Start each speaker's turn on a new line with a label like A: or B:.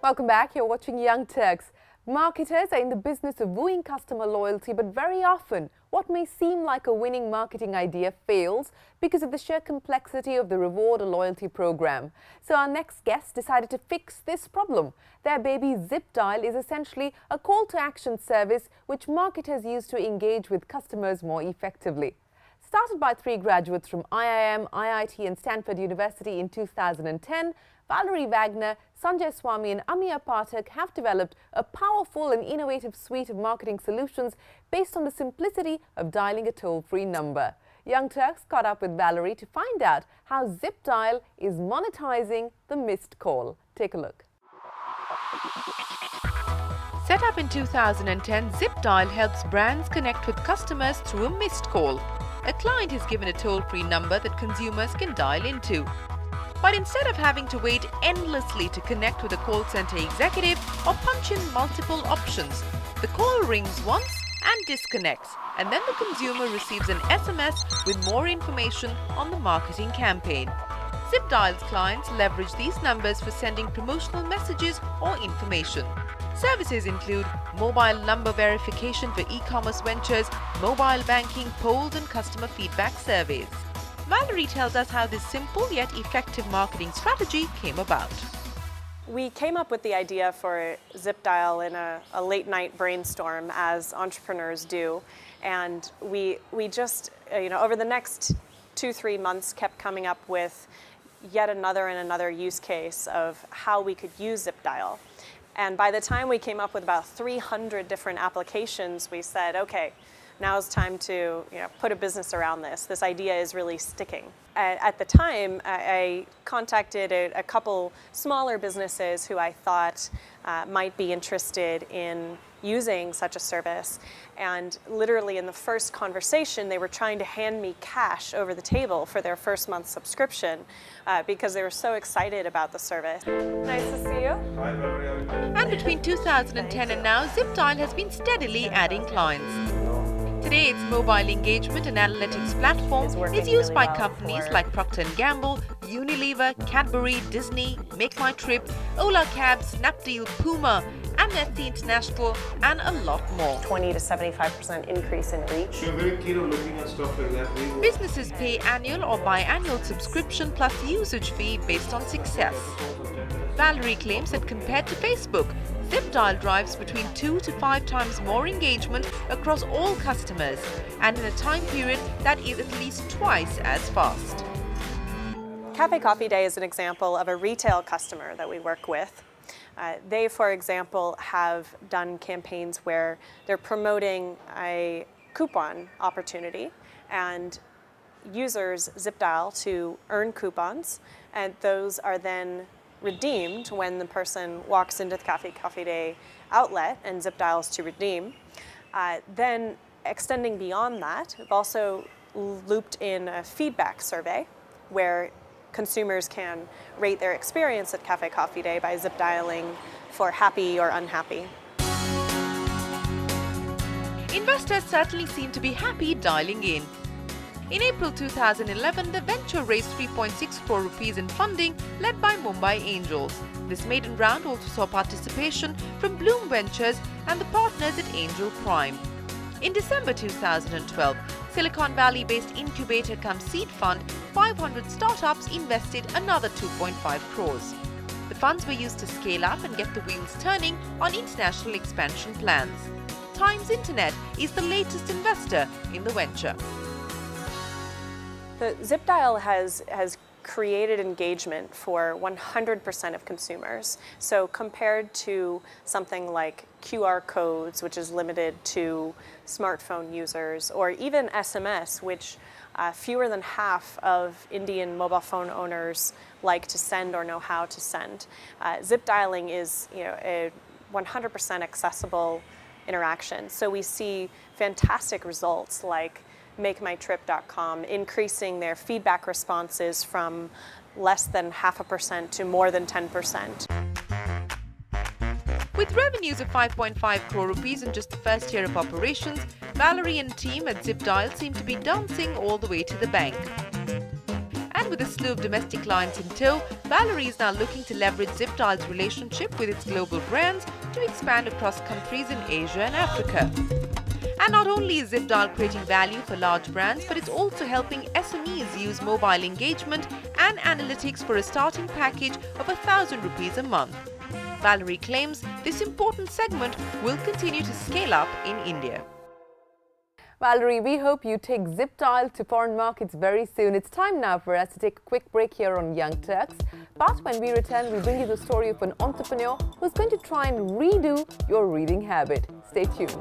A: Welcome back. You're watching Young Turks. Marketers are in the business of wooing customer loyalty, but very often what may seem like a winning marketing idea fails because of the sheer complexity of the reward or loyalty program. So our next guest decided to fix this problem. Their baby ZipDial is essentially a call to action service which marketers use to engage with customers more effectively. Started by 3 graduates from IIM, IIT and Stanford University in 2010, Valerie Wagner, Sanjay Swami and Amiya Pathak have developed a powerful and innovative suite of marketing solutions based on the simplicity of dialing a toll-free number. Young Turks caught up with Valerie to find out how ZipDial is monetizing the missed call. Take a look. Set up in 2010, ZipDial helps brands connect with customers through a missed call. A client is given a toll-free number that consumers can dial into. But instead of having to wait endlessly to connect with a call center executive or punch in multiple options, the call rings once and disconnects, and then the consumer receives an SMS with more information on the marketing campaign. ZipDial's clients leverage these numbers for sending promotional messages or information. Services include mobile number verification for e-commerce ventures, mobile banking, polls and customer feedback surveys. Valerie tells us how this simple yet effective marketing strategy came about.
B: We came up with the idea for ZipDial in a late night brainstorm, as entrepreneurs do, and we just, over the next 2-3 months kept coming up with yet another use case of how we could use ZipDial. And by the time we came up with about 300 different applications, we said, okay, now it's time to put a business around this. This idea is really sticking. At the time, I contacted a couple smaller businesses who I thought might be interested in using such a service. And literally in the first conversation, they were trying to hand me cash over the table for their first month subscription because they were so excited about the service. Nice to see you.
C: Hi, Valerie.
A: And between 2010 and now, ZipDial has been steadily adding clients. Today, its mobile engagement and analytics platform is used by companies like Procter & Gamble, Unilever, Cadbury, Disney, Make My Trip, Ola Cabs, Snapdeal, Puma, Amnesty International, and a lot more.
B: 20 to 75% increase in reach.
C: So you're very keen on looking at stuff like that.
A: Businesses pay annual or biannual subscription plus usage fee based on success. Valerie claims that compared to Facebook, ZipDial drives between 2 to 5 times more engagement across all customers and in a time period that is at least twice as fast.
B: Cafe Coffee Day is an example of a retail customer that we work with. They, for example, have done campaigns where they're promoting a coupon opportunity and users ZipDial to earn coupons, and those are then redeemed when the person walks into the Cafe Coffee Day outlet and ZipDials to redeem. Then extending beyond that, we've also looped in a feedback survey where consumers can rate their experience at Cafe Coffee Day by ZipDialing for happy or unhappy.
A: Investors certainly seem to be happy dialing in. In April 2011, the venture raised 3.6 crore rupees in funding led by Mumbai Angels. This maiden round also saw participation from Bloom Ventures and the partners at Angel Prime. In December 2012, Silicon Valley-based incubator cum seed fund 500 startups invested another 2.5 crores. The funds were used to scale up and get the wheels turning on international expansion plans. Times Internet is the latest investor in the venture.
B: The ZipDial has created engagement for 100% of consumers. So compared to something like QR codes, which is limited to smartphone users, or even SMS, which fewer than half of Indian mobile phone owners like to send or know how to send, ZipDialing is a 100% accessible interaction. So we see fantastic results like MakeMyTrip.com increasing their feedback responses from less than 0.5% to more than 10%.
A: With revenues of 5.5 crore rupees in just the first year of operations, Valerie and team at ZipDial seem to be dancing all the way to the bank. At And with a slew of domestic clients in tow, Valerie is now looking to leverage ZipDial's relationship with its global brands to expand across countries in Asia and Africa. And not only is ZipDial creating value for large brands, but it's also helping SMEs use mobile engagement and analytics for a starting package of 1,000 rupees a month. Valerie claims this important segment will continue to scale up in India. Valerie, we hope you take ZipDial to foreign markets very soon. It's time now for us to take a quick break here on Young Turks. But when we return, we bring you the story of an entrepreneur who's going to try and redo your reading habit. Stay tuned.